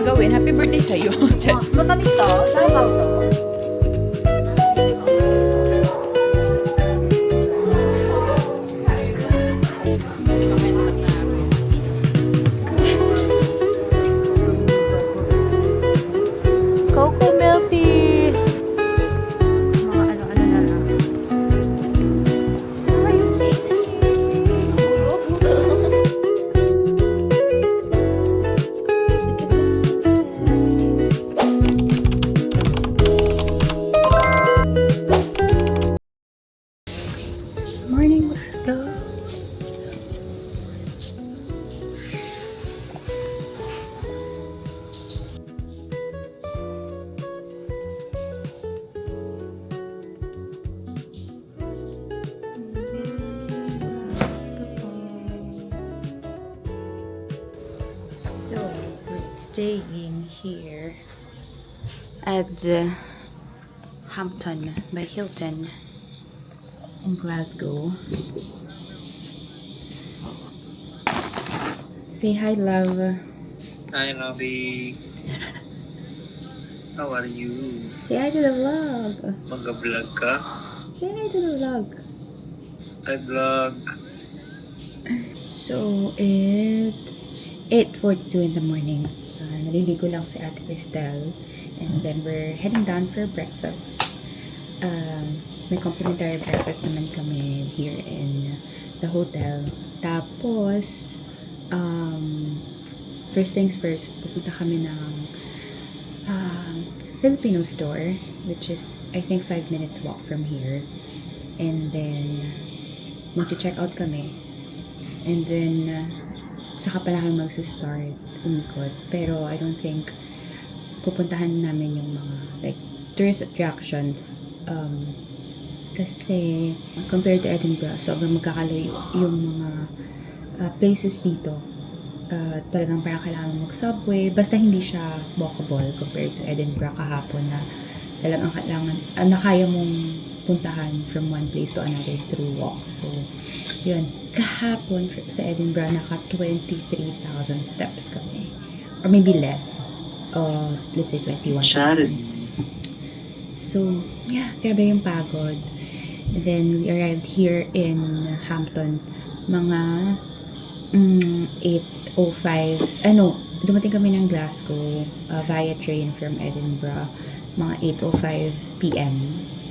gawin. Happy birthday sa'yo. Matamis to? Sabaw to? Cocoa milk tea. Mga ano-ano na lang. Morning, let's go. So, we're staying here at Hampton by Hilton in Glasgow. Say hi, love. Hi, Lovey. How are you? Say hi to the vlog. Mag-vlog ka? Say hi to the vlog. I vlog. So, it's 8:42 in the morning. Naliligo lang si Ate Cristel. And then we're heading down for breakfast. May complimentary breakfast naman kami here in the hotel. Tapos, first things first, pupunta kami ng Filipino store, which is, I think, 5 minutes walk from here. And then, mag-check out kami. And then, saka pala kami mag-start umikot. Pero, I don't think pupuntahan namin yung mga, like, tourist attractions. Kasi, compared to Edinburgh, sobrang magkakalayo yung mga places dito. Talagang parang kailangan mag-subway. Basta hindi siya walkable compared to Edinburgh kahapon na talagang kailangan, na kaya mong puntahan from one place to another through walk. So, yun. Kahapon sa Edinburgh, naka 23,000 steps kami. Or maybe less. Let's say 21,000. So, yeah, grabe yung pagod. And then, we arrived here in Hampton, mga 8:05. Dumating kami ng Glasgow via train from Edinburgh, mga 8:05 p.m.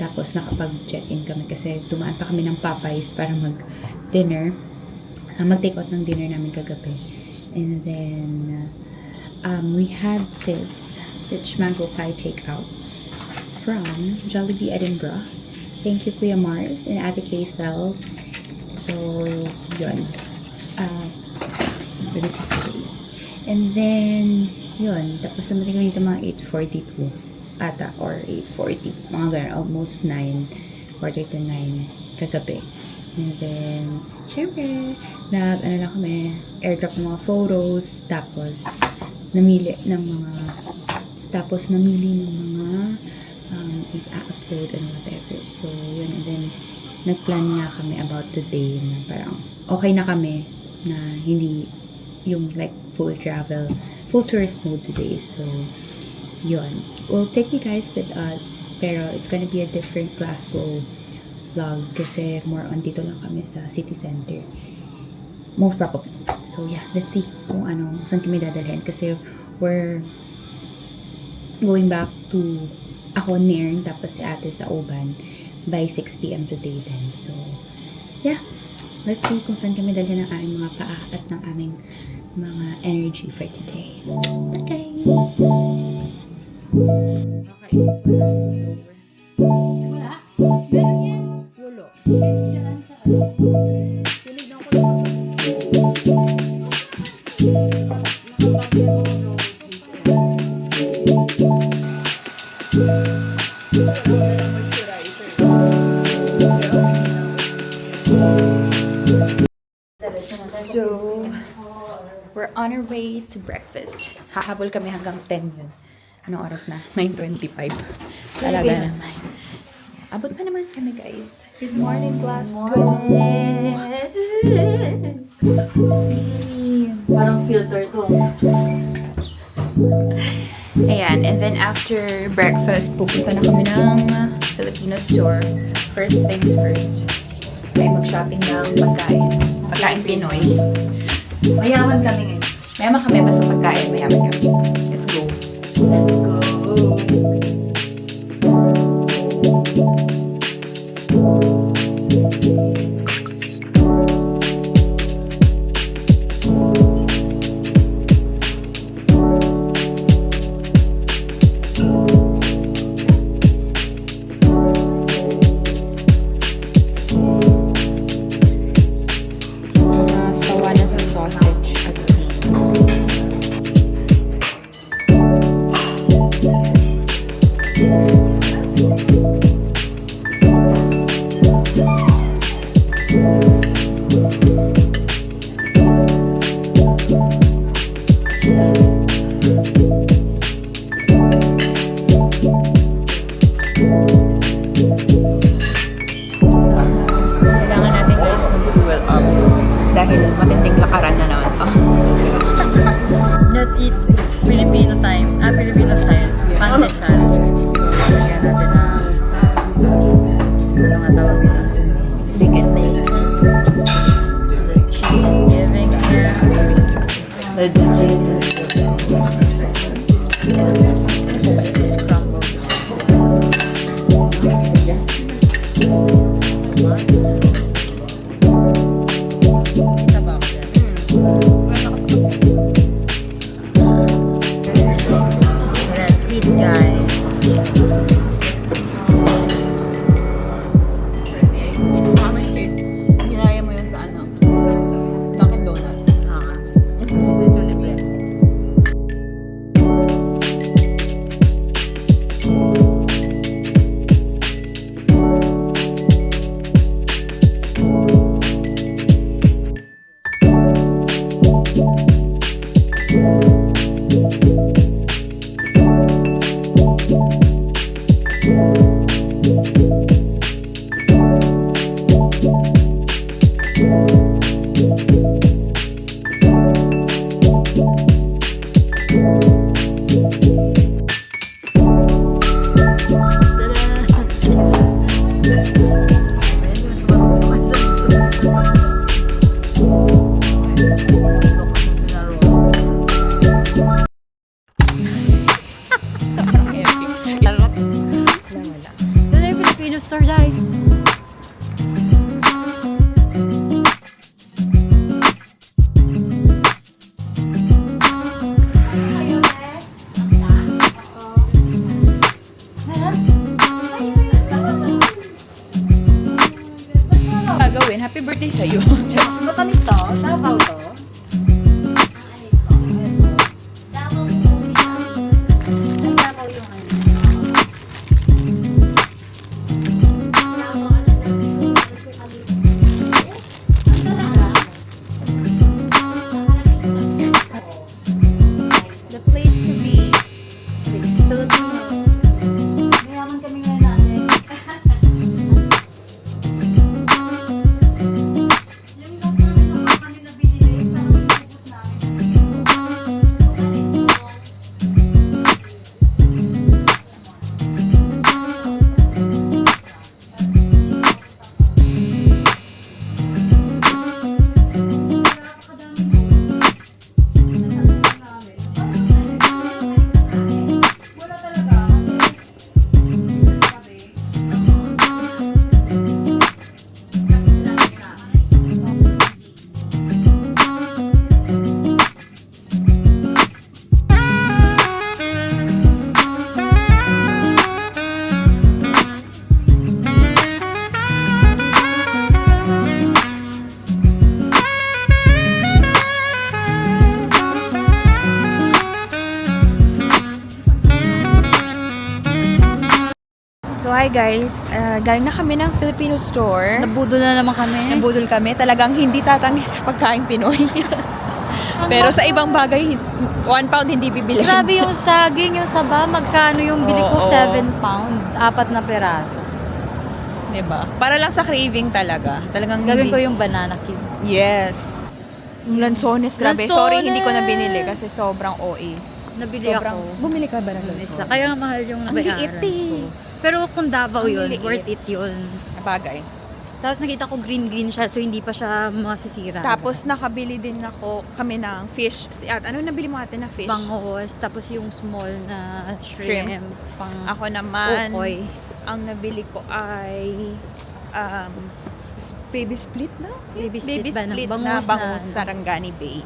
Tapos, nakapag-check-in kami kasi dumaan pa kami ng Popeyes para mag-dinner. Mag-take out ng dinner namin kagabi. And then, we had this rich mango pie takeouts from Jollibee Edinburgh. Thank you, Kuya Mars and Ate Kaysel. So, yun. For the takeaways. And then, yun. Tapos naman kami dito mga 8:42 ata or 8:40. Mga ganun. Almost 9. Quarter to 9 kagabi. And then, syempre, ano lang kami, airdrop ng mga photos. Tapos, namili ng mga i-upload and whatever. So, yun. And then, nagplan nga kami about today na parang okay na kami na hindi yung like full tourist mode today. So, yun. We'll take you guys with us. Pero, it's gonna be a different Glasgow vlog kasi more on dito lang kami sa city center. Most probably. So, yeah. Let's see kung saan kami dadalhin kasi we're going back to ako Nairn, tapos si ate sa Oban by 6 p.m. today then. So, yeah. Let's see kung saan kami dalhin ng aming mga paa at ng aming mga energy for today. Okay, guys! Nakainis mo ng blower. Wala? Meron yan. Wala. Diyan sa Tinignan ko lang. So, we're on our way to breakfast. Hahabol kami hanggang 10 yun. Anong oras na? 9:25. Talaga naman. Abot pa naman kami, guys. Good morning, Glasgow! Parang filter to. After breakfast, pupunta na kami ng Filipino store. First things first, ay mag-shopping ng pagkain. Pagkain Pinoy. Mayaman kami ngayon. Mayaman kami, basta pagkain, mayaman kami. Let's go. Let's go. Sawa na sa sausage at kailangan natin guys mag-fuel up dahil matinding lakaran na naman to. Let's eat Filipino time. Filipino style. Pandesal. So, lagyan natin ng ano nga tawag ito? Bacon bacon. The cheese is giving here. The cheese. It is crumbled. Kita ba ako dyan? Let's eat, guys. Mama yung taste. Nilaya mo yun sa ano? Dunkin' Donut. Dito libre. Doon na yung Filipino store, guys. Gagawin, happy birthday sa'yo. Matamis to? Sabaw to? The place to be Filipino. Mayaman kami ngayon natin. Yung box namin na kami na binili, parang inubos namin. Wala talaga kasi So hi guys, galing na kami ng Filipino store. nabudol na naman kami. Nabudol kami, talagang hindi tatanggi sa pagkain Pinoy. Pero sa ibang bagay, 1 pound hindi bibili. Grabe yung saging, yung saba, magkano yung bili ko? Oo. 7 pound, 4 na peraso. Diba? Para lang sa craving talaga. Talagang Gagawin hindi- ko yung banana cube. Yes. Yung lansones, grabe. Lansones! Sorry, hindi ko na binili kasi sobrang OA. Nabili ako. Bumili ka ba ng loso? Isa. Kaya mahal yung Ang nabayaran liit eh. ko. Pero kung Davao Ang yun, liit. worth it yun. Bagay. Tapos nakita ko green-green siya, so hindi pa siya masisira. Tapos nakabili din kami ng fish. Ano nabili mo ate na fish? Bangos, tapos yung small na shrimp. Pang Ako naman, ukoy. ang nabili ko ay baby split na? Baby split ba ng split bangus na bangus na- Sarangani Bay.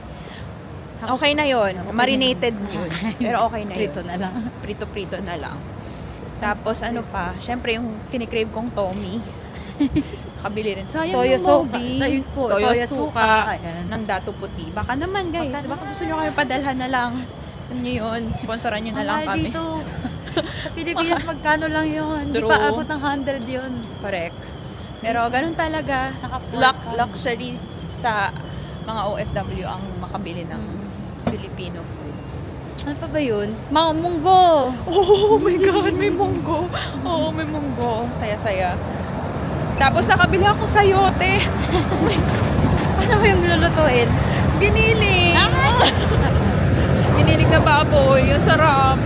Okay na yon, marinated yun. Pero okay na yun. Prito na lang. Prito-prito na lang. Tapos ano pa, syempre yung kinikrave kong Tommy. Kabili rin. Sayang Toyo yung suka. Moby. Ayun po, Toyo toyo suka. suka. Ayan. Ng Dato Puti. Baka naman guys, Baka baka gusto nyo kami padalhan na lang. Alam nyo yun, sponsoran nyo na lang Mahal kami. dito. Sa Pilipinas, magkano lang yun? Hindi True. pa abot ng 100 yun. Correct. Pero ganun talaga, Naka-4 ka. luxury sa mga OFW ang makabili ng Filipino foods. Ano pa ba yun? Mga munggo! Oh my God, may munggo. Oo, may munggo. Saya-saya. Tapos nakabili ako sayote. Ano ba yung lulutuin? Giniling. Giniling na baboy. Yung sarap.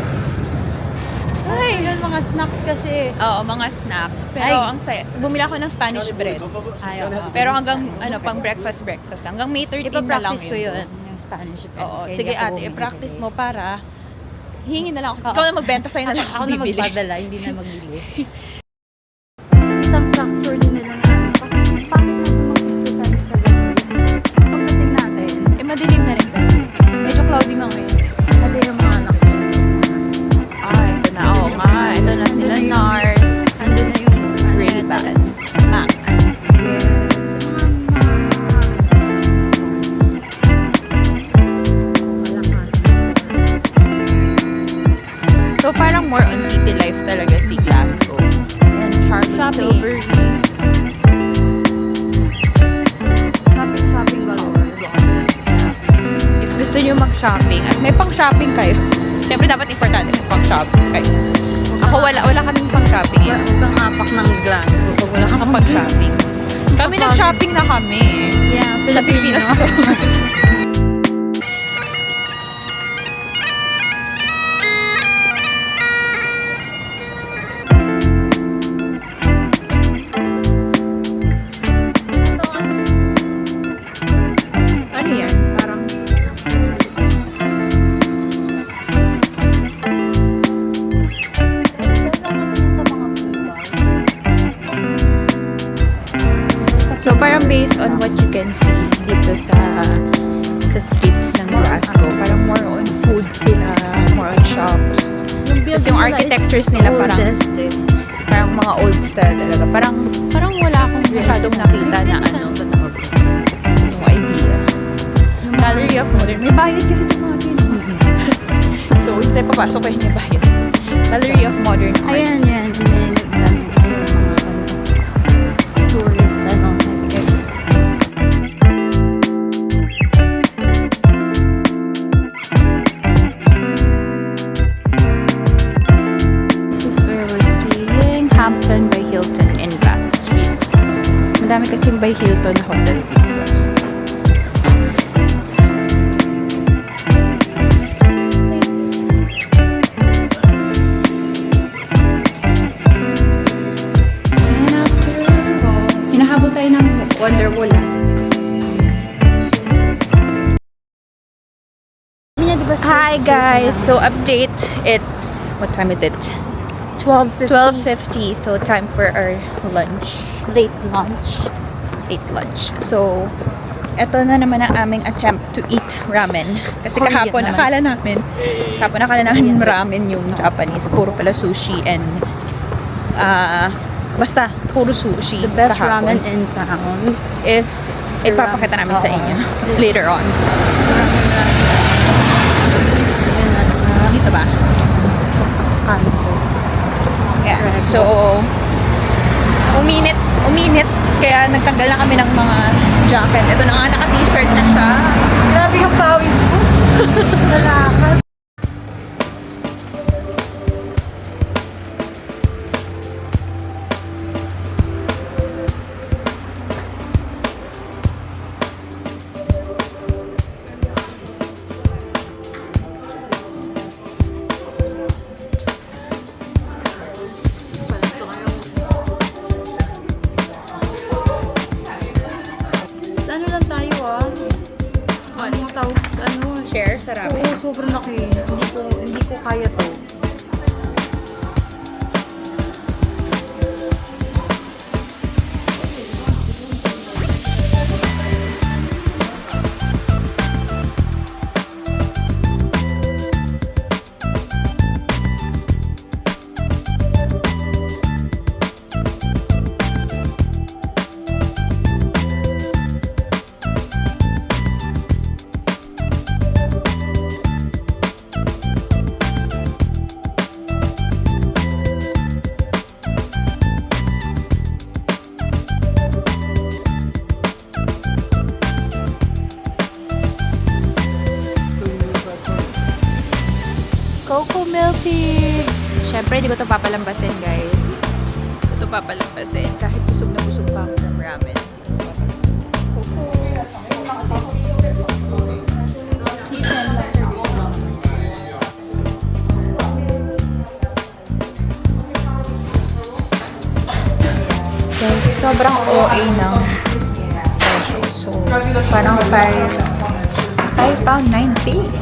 Ay, yun mga snacks kasi. Oo, mga snacks. Pero Ay. ang saya. Bumili ako ng Spanish bread. Ay, oo. Pero hanggang pang breakfast lang. Hanggang May 13 na lang Ipa-practice ko yun. Yung Spanish bread. Oo, Kaya sige hindi ako ate, bumibili. i-practice mo para hingin na lang ako. Oo. Ikaw na magbenta, sa'yo na lang Ako na bibili. magpadala, hindi na magbili. Isang factor din nila na kasi pangit na mag-picture tayo pagdating natin, Madilim na rin kasi. Medyo cloudy nga ngayon eh. pati yung mga anak ko. Ito na. Oo nga. Ito na sila NARS. Andun na yung Really bad. Mac. So parang more on city life talaga si Glasgow. Ayan, sharp Shopping. silver. Shopping galore. If gusto niyo mag-shopping at may pang-shopping kayo, syempre dapat importante may pang-shopping kayo. Ako wala kaming pang-shopping eh. Huwag kang apak ng glass. Huwag wala kang Kapag-shopping. Kami nag-shopping na kami eh. Yeah, Sa Pilipinas to. Ano yan? Parang So parang based on what you can see dito sa streets ng Glasgow, parang more on food sila, more on shops. Tapos yung architectures nila parang mga old style talaga. Parang wala akong masyadong nakita na ano, no idea. Yung Gallery of Modern, may bayad kasi ito mga So, hindi papasok kayo may bayad. Gallery of Modern Art. Ayan, yan. May nagdami. Yung mga tourist, ano. This is where we're staying. Hampton by Hilton in Bath Street. Madami kasing by Hilton na hotel dito. And after all, hinahabol tayo ng Wonderwall ah. Hi guys! So update, it's, what time is it? 12:50, so time for our lunch. Late lunch. Late lunch. So, eto na naman ang aming attempt to eat ramen. Kasi Korean kahapon, naman. akala namin ramen yung Japanese. Puro pala sushi and, basta, puro sushi. The best kahapon ramen in town. is, ipapakita namin sa Oo. inyo later on. Dito ba? Yeah. So, uminit, kaya nagtanggal na kami ng mga jacket. Ito na nga, naka-t-shirt na siya. Grabe yung pawis ko. Lalakad. house, ano, Share sa ramen. oo, sobrang laki. Hindi ko kaya to. Coco milk tea! Siyempre, hindi ko ito papalampasin, guys. Ito papalampasin. Kahit busog na busog pa ako ng ramen. Coco! Guys, sobrang OA ng presyo. So, parang £5.90.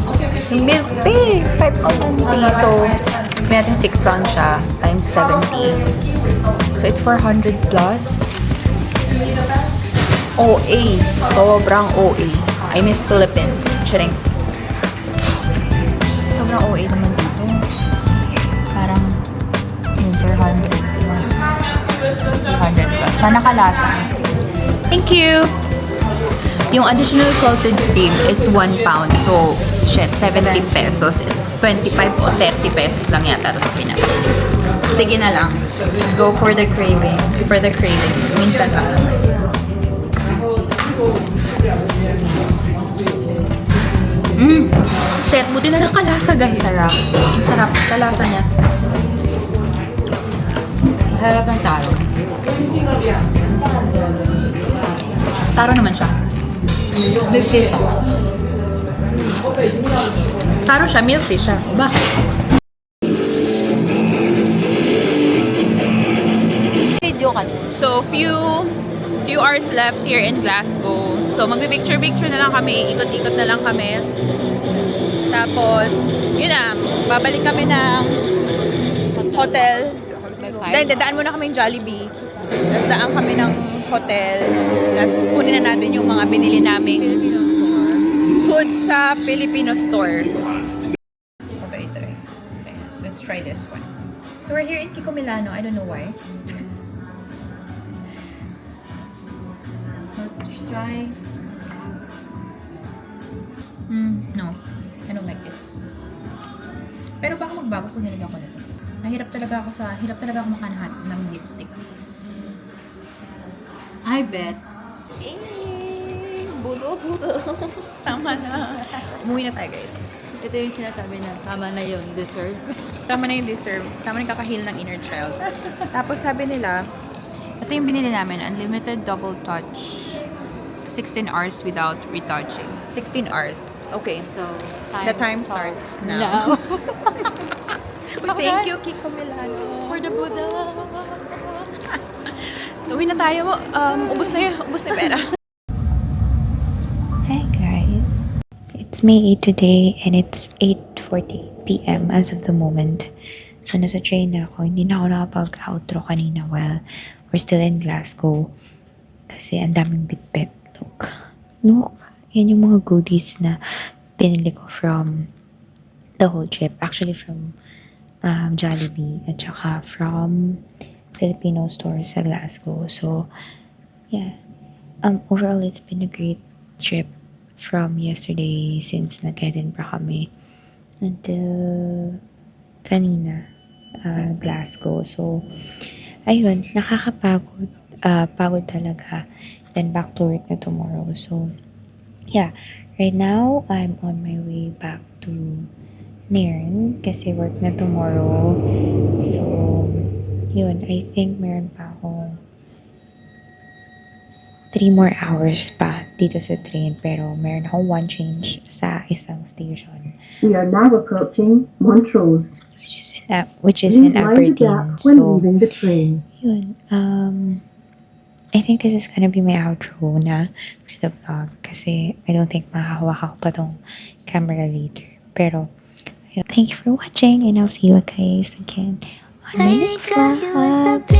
Yung milk tea, £5.90. So, may natin 6 pounds siya times 70. So, it's 400 plus. OA. Sobrang OA. I miss Philippines. Charing. Sobrang OA naman dito. Parang yung 400. 300 plus. Sana kalasa. Thank you! Yung additional salted cream is 1 pound. So, shit, 70 pesos. 25 o 30 pesos lang yata ito sa Pinas. Sige na lang. Go for the craving. For the cravings. Minsan pa. Shit, buti na lang kalasa, guys. Sarap. Sarap. Kalasa niya. Harap ng taro. Taro naman siya. Milk tea pa. Taro siya, milk tea siya. Ba? Video ka na. So, few hours left here in Glasgow. So, magbe-picture-picture na lang kami. Ikot-ikot na lang kami. Tapos, yun na. Babalik kami ng hotel. Dadaan muna kami yung Jollibee. Tapos daan kami ng hotel. Tapos kunin na natin yung mga binili naming food sa Filipino store. Okay, try. Let's try this one. So we're here in Kiko Milano. I don't know why. Let's try. No. I don't like this. Pero baka magbago kung nilagyan ko nito. Hirap talaga ako makanahan ng lipstick. I bet. Budo. Tama na. Umuwi na tayo, guys. Ito yung sinasabi na tama na yun, deserve. Tama na yung deserve. Tama na yung kakahil ng inner child. Tapos sabi nila, ito yung binili namin, unlimited double touch. 16 hours without retouching. 16 hours. Okay. So, The time starts now. Thank you, Kiko Milano. For the Buddha. Uwi na tayo. Ubus na yung pera. Hi guys. It's May 8 today and it's 8:48 p.m. as of the moment. So nasa train na ako. Hindi na ako nakapag-outro kanina while we're still in Glasgow. Kasi ang daming bitbit. Look. Yan yung mga goodies na pinili ko from the whole trip. Actually from Jollibee at saka from Filipino store sa Glasgow. So, yeah. Overall, it's been a great trip from yesterday since nag-Edinburgh kami until kanina, Glasgow. So, ayun, nakakapagod. Pagod talaga. Then, back to work na tomorrow. So, yeah. Right now, I'm on my way back to Nairn kasi work na tomorrow. So, yun. I think meron pa akong 3 more hours pa dito sa train pero meron akong 1 change sa isang station. We are now approaching Montrose. Which is in Please mind the Aberdeen. gap when So, leaving the train. yun. I think this is gonna be my outro na for the vlog kasi I don't think makahawak ako pa tong camera later. Pero, ayun. Thank you for watching and I'll see you guys again on my next vlog.